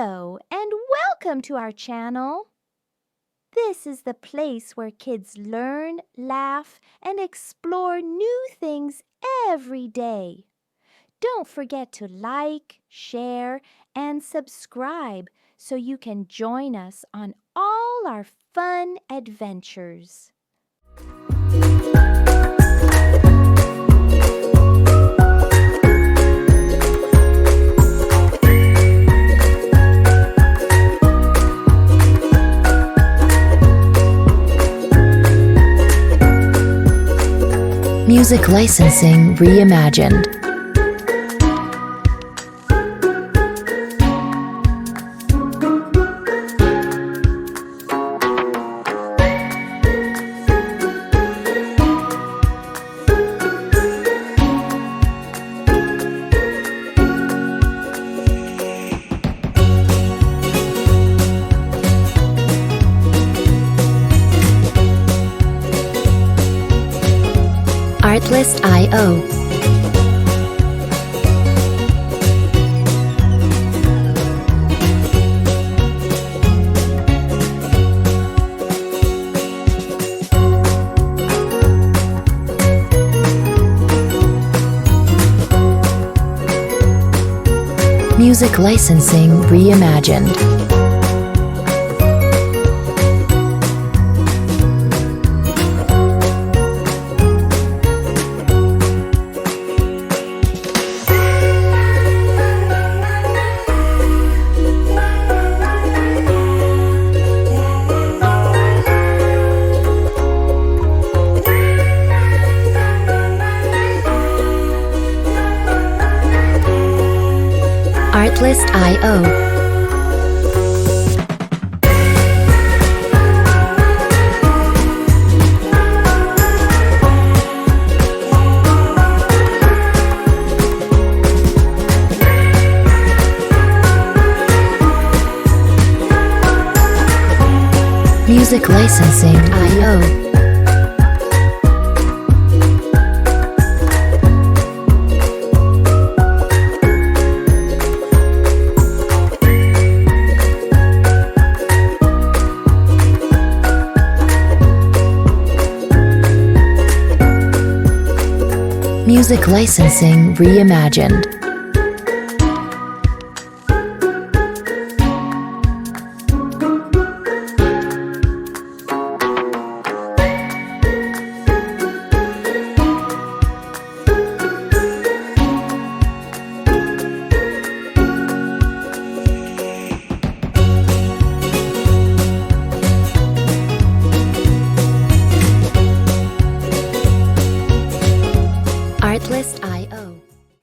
Hello and welcome to our channel. This is the place where kids learn, laugh, and explore new things every day. Don't forget to like, share, and subscribe so you can join us on all our fun adventures. Music licensing reimagined. Artlist.io. Music licensing reimagined. Artlist.io. Music licensing.io. Music licensing reimagined. Artlist.io.